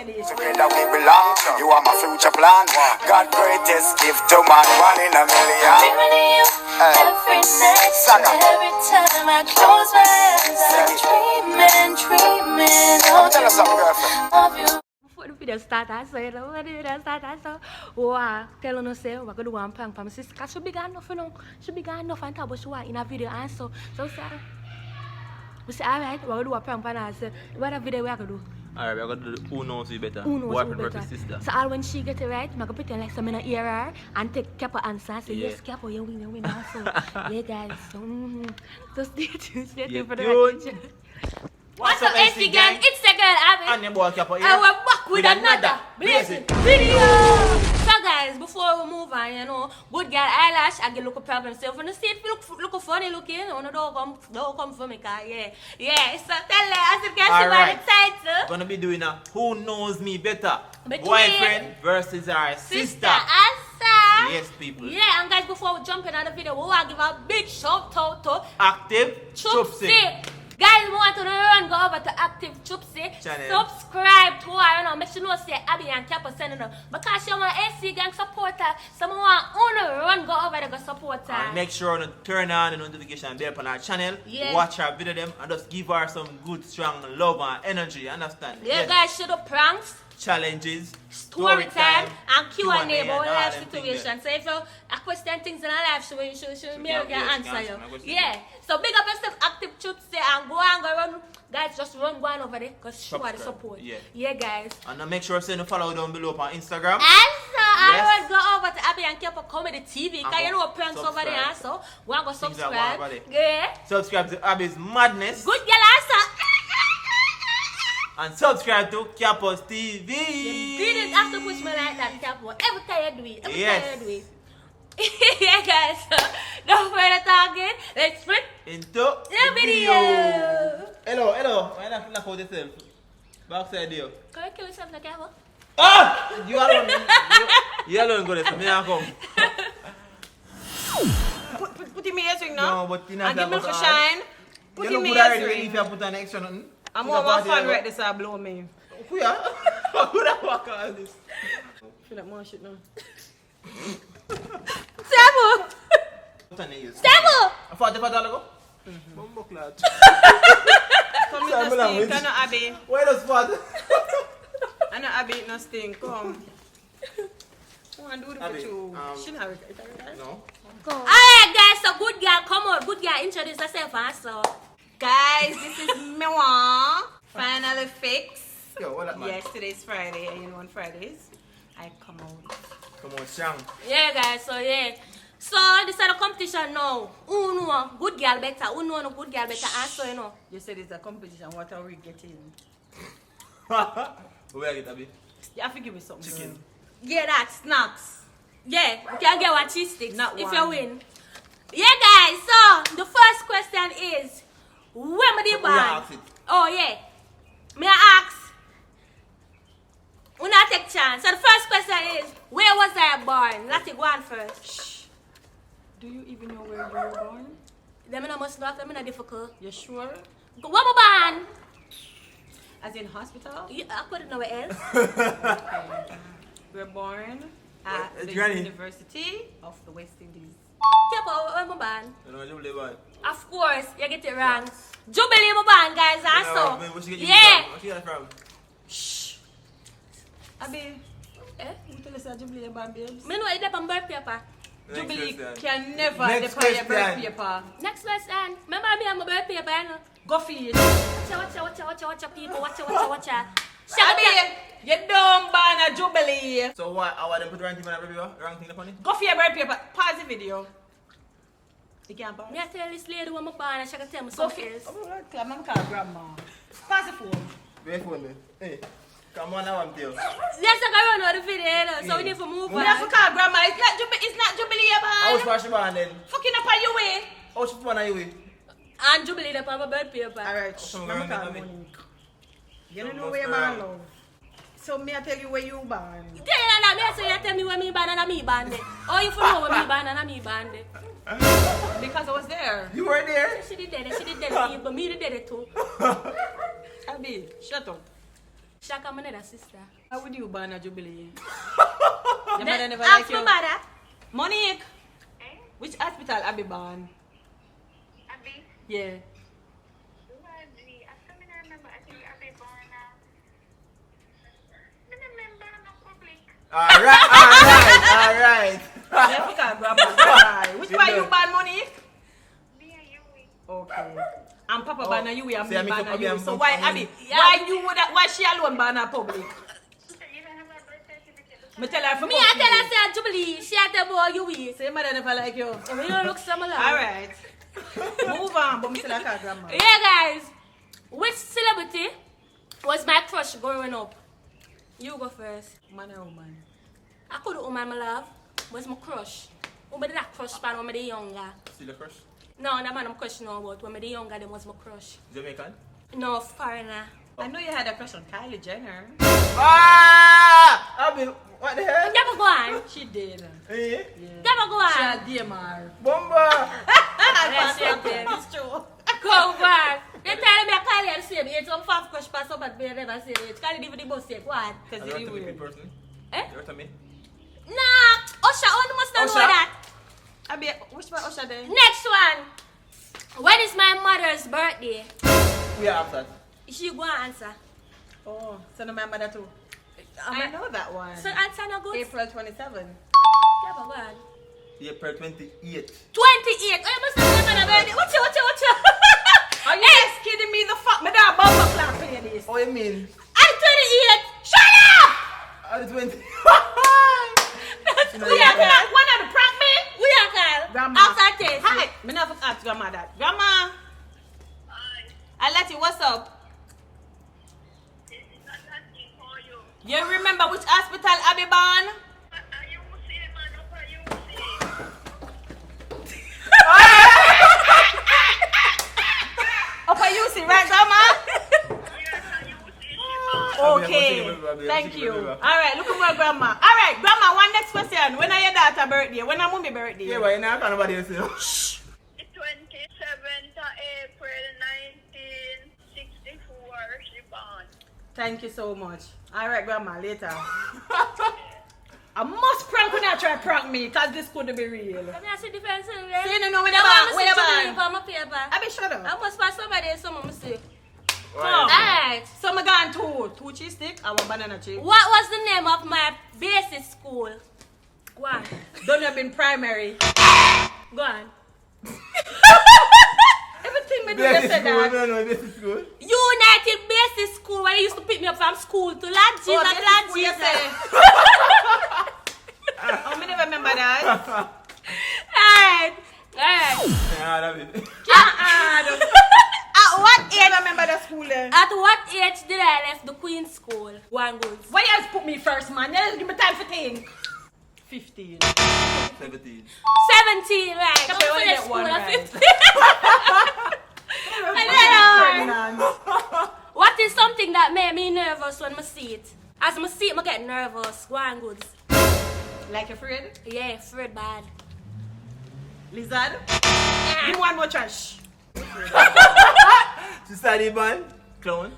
Together we belong. You are my future plan. God greatest gift to man, 1 in a million. Every night, every time I close my eyes, I'm dreaming of you. Before the video started, I said, wow, tell no say, we're going to want prank for my sister. She be gone enough, you know. She be gone enough and talk about she want in a video and so we say, alright, we're going to do a prank for her. I said, what a video we're going to do? Alright, we're going to do who knows you better. Who knows Boyfriend who better? versus sister. So all when she get it right, I'm going to pretend like someone in hear her and take Capo answer and say, Yeah. yes, Capo, you win also. Yeah, guys. So stay tuned for the tuned. right. What's up, AC gang? It's the girl, Abbi. And your boy Capo here. And we're back with another blazing video. So guys, before we move on, you know, good girl eyelash, I get look a problem. So when you see it look funny looking, you know, don't come for me, cause yeah. So tell her, as you can see by the title, Gonna be doing a who knows me better. Between Boyfriend versus our sister. Asa. Yes, people. Yeah, and guys, before we jump in on the video, we want to give a big shout out to Active Chupsy. Guys, we want to run go over to Active Chupsy. Channel. Subscribe to her, you know, make sure you know say Abbi and Capo sending her. Because she want AC gang supporter, someone want to run go over there go support her. And make sure to turn on the notification bell on our channel. Yes. Watch our video them and just give her some good strong love and energy. Understand? Yeah, guys, she do pranks, Challenges, story time, and Q&A about and all life them situation. So if you a question things in her life, she may Yeah, can she answer can you. answer my question. Yeah. So big up yourself, Active Chupsy, and go run. Guys, just run over there because she want the support. Yeah, guys. And make sure to follow down below on Instagram. Also, I Yes. would go over to Abbi and Capo Comedy TV because you know what pranks over there subscribe. also. Go and go Things that subscribe. one over there. Yeah. Subscribe to Abby's Madness. Good girl also. And subscribe to Capo's TV. You didn't have to push me like that, Capo. Every time you do it. Yes. Time you do it. Yeah, guys. So, don't further talking. Let's flip Into the video. Hello. Why not knock out yourself? Backside you. Can you kill yourself, like Capo? Ah! You alone. You alone go there. So me not come. Put him here swing now. No, but you not And give me that a much shine. Put You him look here good already swing. if you put an extra nothing. I'm more fun right this I blow me. Who ya? How could I walk all this? Feel like more shit now. Capo! Put an ears. Capo! $45 ago? Bumbo clad. Come Sorry, with no language. stink. I know Abbi. Where does spot? I know Abbi no stink. Come. I want to do the Abbi, picture. She not it. No. Alright, guys. So, good girl, come on. Good girl, introduce yourself also. Guys, this is Mewa. Finally fixed. Yo, what that man? Yes, today's Friday, and you know on Fridays I come out. Come on, Shang. Yeah, guys. So, yeah. So, this is the competition now. Who know good girl better? Who know no good girl better? Also, you know. You said it's a competition. What are we getting? Where I get Abby? You have to give me something. Chicken. Yeah, that snacks. Yeah, you can get what cheese sticks Not if one. you win. Yeah, guys. So, the first question is, where am I Who born? you ask it? Oh, yeah. Me I ask. We not take chance. So, the first question is, where was I born? Let's take one first. Do you even know where you were born? Them I must know, them not difficult. You sure? Where am I born? As in hospital? Yeah, I put it nowhere else. We're born at the Granny. University of the West Indies. Keep on, where am I born? You know, you live Of course, you get it wrong. Jubilee my born, guys, also. Where she get you Yeah. from? Where she get it from? Shh. Abbi, Eh? you tell us that Jubilee about babes? Me know it up on birth paper. Next Jubilee question. can never Next depend your birth question. paper. Next question. Remember me and my birth paper, you know? Go for it. Watch out, people. Watch out. Abbi, you don't ban a Jubilee. So what? I want to put the wrong thing on the review? Wrong thing upon it? Go for your birth paper. Pause the video. You can't pause. Me I tell this lady when I'm born and she can tell me Go some for else. it. Oh, I'm call grandma. Pass the phone. Wait for me. Hey, come on, I want to. Yes, I can run out the video, you know, so we need to move We have to on. call grandma. It's not Jubilee How about. was she born then? Fucking up on your way. How she born on you? And Jubilee up on my birth paper. Alright, Some I'm grandma call me. Monique. You don't Some know where you're grandma. born, love. So me I tell you where you born. Tell you that, me I say you tell me where me born and me born there. Oh, you for know where me born and me born there. Because I was there. You were there? She did that, but me did it too. Abbi, shut up. Shaka, my other sister. How would you born a Jubilee? Your Then mother never ask like my you? mother. Monique, which hospital Abby born? Abbi? Yeah. Abbi. After me remember, I think Abbi born I remember no public. Alright. Yeah, pick up grandma. Right. Which one you born, Monique? Me and you. Okay. And Papa born a you and me See, I mix born up a Abby you. and So Papa. why Abby? Why she alone born a public? You don't have a birth certificate. Me tell her for Me, I tell her, say, Jubilee. She had the boy you with. Say mother never like you. We don't look similar. Alright. Move on, but me still like her grandma. Yeah, guys. Which celebrity was my crush growing up? You go first. Man or woman? I could do woman, my love. Was my crush. When did that crush pan when I was younger? Still a crush? No, that man I'm crushing on about. When I was younger, them was my crush. Jamaican? No, foreigner. I know you had a crush on Kylie Jenner. Abby, what the hell? Never go on. She did. Eh? Never go She on. had DMR. Bomba! That's it, then. It's true. Go on. They tell me I call you the same age. Some fast crush pass up but they never say it. Call it even the boss say, go on. I Because don't you want to weird. be person. Eh? You want to me? Nah, Usher, you must not know Usher? that. Abby, which one Usher then? Next one. When is my mother's birthday? We are after. She go and answer. Oh, so no my mother too. I know that one. So answer no good. April 27. Yeah, but go on. April 28. 28. Oh, you must have my birthday. Watch you. Are you just kidding me? The fuck? Me da bumper clap for you this. Oh, you mean? I'm 28. Shut up! I'm 20. We are call. One of the prank me? We are call. Grandma. After test. Hi. Me never ask grandma that. Grandma. I let you. What's up? You remember which hospital Abby born? Upper UC, right, grandma? Okay. Thank you. Alright, look at my grandma. Alright, grandma, one next question. When are your daughter's birthday? When are mommy birthday? Yeah, but you're not talking about this. The 27th of April 1964, she born. Thank you so much. Alright, grandma, later. I must prank when I try to prank me, because this couldn't be real. Let me ask you defense. See, no, with the band, with the band. my paper. Abby, shut up. I must pass somebody some of see. Come. Alright. So I gone two cheese stick and one banana chip. What was the name of my basic school? Go on. Don't have been primary. Go on. Everything me do, they said that. No, this is good. United Basic School, where they used to pick me up from school to Lord Jesus, Oh, Lord this is Jesus. what you say. Oh, me never remember that. Alright. Yeah, that is. At what age? I remember the school then. At what age did I left the Queen's School? One good. Why you just put me first, man? You just give me time for think. 15. 17. 17, right. Okay, Don't well, finish get school one at right. 15. What is something that made me nervous when I see it? As I see it, I get nervous. Go on, good. Like afraid? Yeah, afraid bad. Lizard? Give me one more trash. She study band. Clown.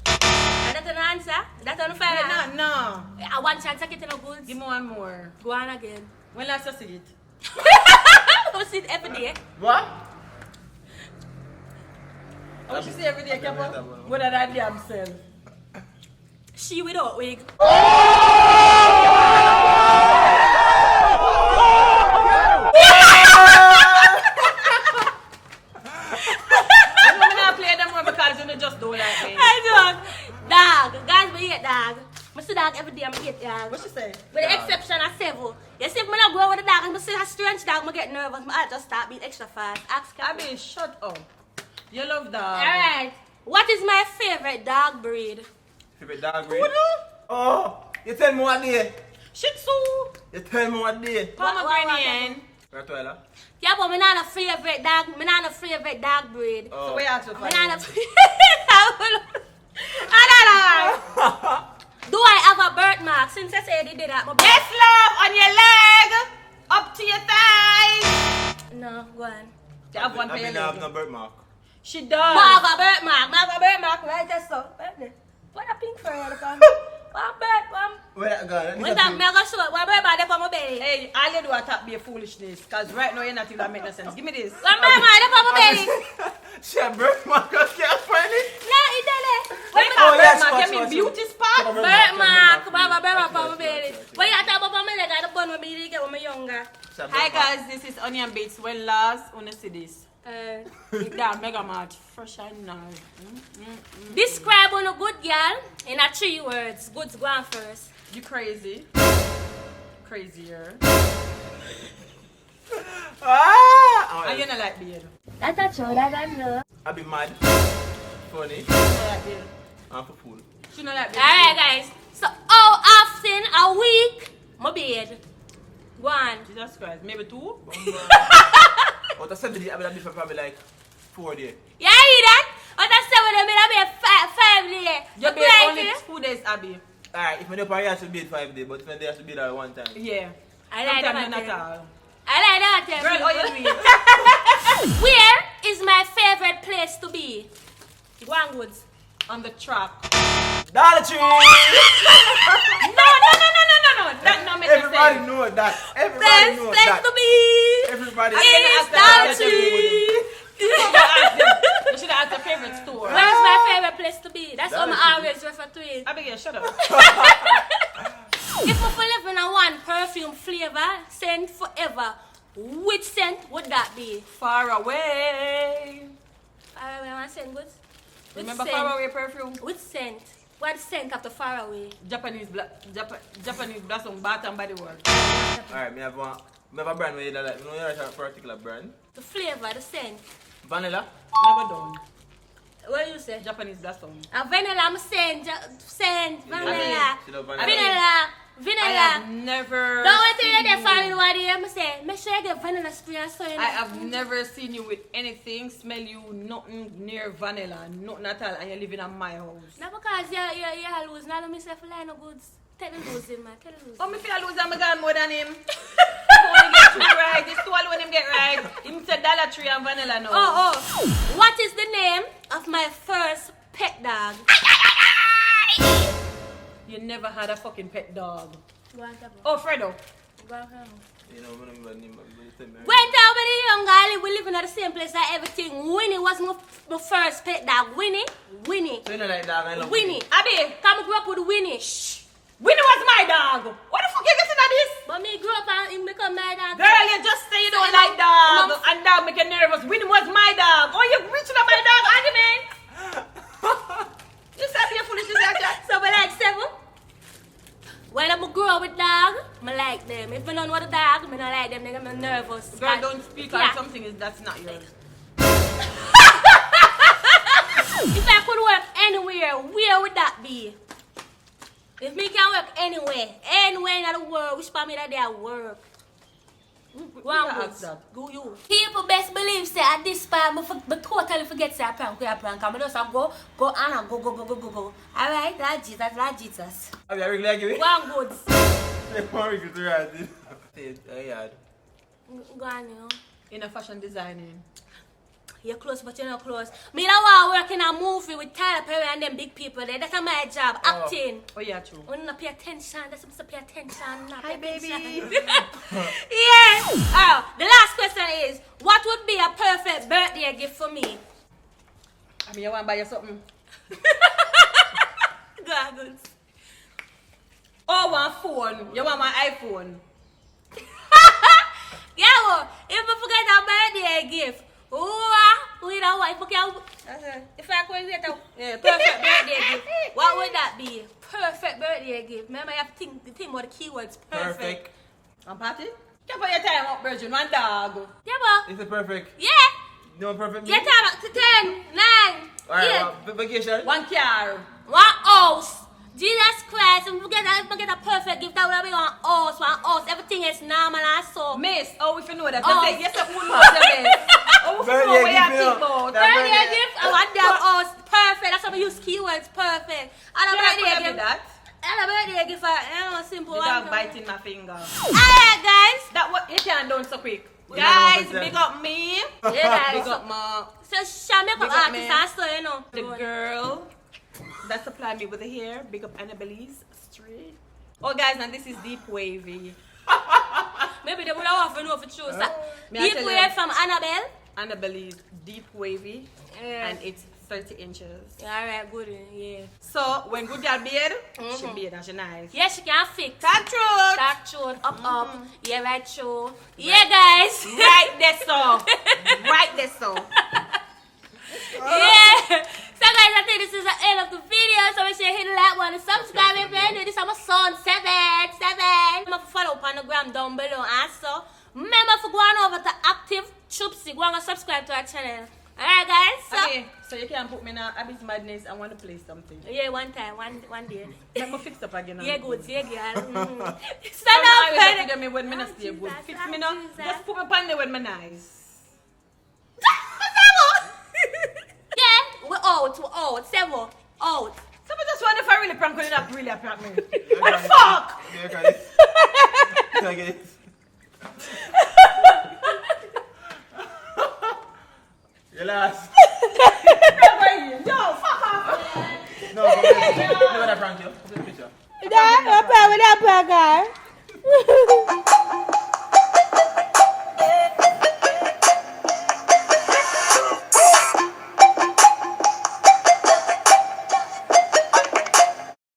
That's an answer? That's an fair answer? No. I want chance to get in a good. Give me one more. Go on again. When last you see it? I see it every day. What? Oh, she see every day, Kepo? What did I damn self? She without wig. Just don't like me. I don't. Dog. Guys, we eat dog. I see dog every day. I eat dog. What she say? With the exception of several. You see, if I not go with the dog and I see a strange dog, I get nervous. I just start being extra fast. Ask Captain. Abby, shut up. You love dog. Alright. What is my favorite dog breed? Favorite dog breed? Oh, you tell me what day. Shih Tzu. You tell me what day. Pomegranate. Rottweiler. Yeah, but I'm not a favorite dog. I'm not a favorite dog breed. Oh. So we ask you for I'm not a it. I don't know. Do I have a birthmark? Since I said they did that, my Yes, love, on your leg, up to your thighs. No, go on. You have one for your I have leg. no birthmark. She does. I have a birthmark. I have a birthmark right there, so. What a pink for you, look on. God. When I'm mega short, what about them for my belly? Hey, all you do is tap be a foolishness. Because right now you're not even making no sense. Give me this. What about them for my belly? She a birthmark, I can't find it. No, it's there. When Oh, you yes, have watch, you mean watch, beauty watch. spot? Birthmark, birthmark for my belly. When you talk about my leg, I don't bun with me when I'm younger. Hi guys, this is Onion Bates. When last, wanna see this? That mega mad, fresh and nice. Describe on a good girl in a 3 words. Goods go on first. You crazy? Crazier. And you not like beard. That's a true, that's a true. I be mad, funny, You not like beard. and for fool. She not like beard. Alright guys, so how often a week my beard? Go on. Jesus Christ, maybe 2? Out of 7 days, I will be for probably like 4 days. Yeah, you hear that? What I said with them, it'll be a 5 days. You But beard like only it? 2 days, Abby. Alright, if my new party has to be 5 days, but if my day has to be there 1 time. Yeah. I like Sometimes that. not all. I like that. Girl, how you doing? Where is my favorite place to be? Go on, Goods. On the track. Dollar Tree! No. That not make Everybody sense. know that. Everybody Best know place that. to be Everybody is Dollar Dollar Tree. You should have asked your favorite store. Where is my favorite place to be? That's what Dollar I Tree. always refer to it. Abigail, shut up. If I could live in a one perfume flavor, scent forever, which scent would that be? Far away. Far away, I scent Goods. Which Remember scent? far away perfume? Which scent? What scent of the far away? Japanese blossom bath and body work. Alright, me have a brand where you like, you know, you like a particular brand. The flavor, the scent. Vanilla. Never done. What you say? Japanese blossom. A vanilla, I'm scent, vanilla. She love Vanilla, I vanilla. have never. Don't wait till you seen get you- family what they I'm say. Make sure you get vanilla spray and so you know. I have never seen you with anything, smell you nothing near vanilla, nothing at all, and you're living at my house. Not because you lose. Now let me say for line of goods. Tell the losing, man. Tell the losing. Oh, me feel I lose I'm gone more than him. He get two right. This two alone him get right. Him said Dollar Tree and vanilla now. Oh. What is the name of my first pet dog? You never had a fucking pet dog. Go on, tell me. Oh, Fredo. Go on, tell me. You know, when I'm When time when the young guy we living at the same place like everything. Winnie was my first pet dog. Winnie. So you know like dog, I love Winnie. Abby, Come grow up with Winnie. Winnie was my dog. What the fuck you getting at this? But me grew up and him become my dog. Girl, you just say you don't like dog, Mom. and dog make you nervous. Winnie was my dog. Oh, you reaching up my dog argument? You said be a foolishness like that. So I like 7. When I grow up with dog, I like them. If I don't want a dog, I don't like them. They get me nervous. Girl, don't speak on Yeah. something that's not yours. If I could work anywhere, where would that be? If me can work anywhere in the world, which part me that they at work? Go on, can Goods. ask that. Go you. People best believe say at this part, but totally forget say I prank. I just go and go. Alright, Lord Jesus. Have you regular give it? Go on, Goods. They want to get right. Yeah. Go on, you know. In a fashion designing. You're close, but you're not close. Me don't want to work in a movie with Tyler Perry and them big people there. That's my job, acting. Oh yeah, true. When you pay attention, that's supposed to pay attention. Not Hi, pay baby. attention. Yeah. Oh, the last question is, what would be a perfect birthday gift for me? I mean, you want to buy you something? Go on, Goods. Oh, one phone. You want my iPhone? Yeah, well, if I forget a birthday gift, we don't want if I could get a perfect birthday gift, what would that be? Perfect birthday gift. Remember, you have to think about the keywords. Perfect. I'm party? Can't put your time up, Virgin. One dog. Yeah, but Is it perfect? yeah. No perfect? Your time up to 10, 9, Alright, 8. well, vacation? One car. One house. Jesus Christ, if we get a perfect gift, that would be one house. Everything is normal and so. Miss, oh, if you know that. Oh. I say, yes, I wouldn't know the miss. Oh, if you know what you Birthday think gift, about. That Birthday birthday- gift, I want them house. Perfect. That's how we use keywords. Perfect. And a Can I birthday put gift. that? And a birthday gift, simple The one. dog biting my finger. Alright, guys. That what you can't do so quick. You Guys, know what I'm big up me. Yeah, Big guys. up my So, show me Big up up, artist man. and so, you know. the girl that supplied me with the hair. Big up Annabelle's straight. Oh guys, now this is deep wavy. Maybe they would have to know for sure. Me I Deep tell you. wave from Annabelle. Annabelle is deep wavy Yeah. and it's 30 inches. Alright, good. Yeah. So when good girl beard, she beard and she nice. Yeah, she can fix. Talk truth. Dark truth, up. Yeah, right, true. Yeah, guys. Right there so. Right there so. Yeah. So guys, I think this is the end of the video. So make sure you hit the like button and subscribe if you're new. This is my son, 7. Remember to follow up on the gram down below also. Remember to go on over to Active Choopsy. Go on and subscribe to our channel. Alright guys. So, Okay, so you can put me in Abby's Madness. I want to play something. yeah, one time, one day. Let me fix up again. Yeah, good, yeah, girl. So Stand now up, you baby. have to do me when me not stay good. Fix me now. Jesus. Just put me on there when me nice. Yeah, we're out. Seven, out. So I just wonder if I really prank you, not really a prank me. What the fuck? Yeah, got it. Can I get it? You lost. No, fuck off. No, come here. Look at that prank, yo. Look at the picture. Dah, apa? Dah apa, guys?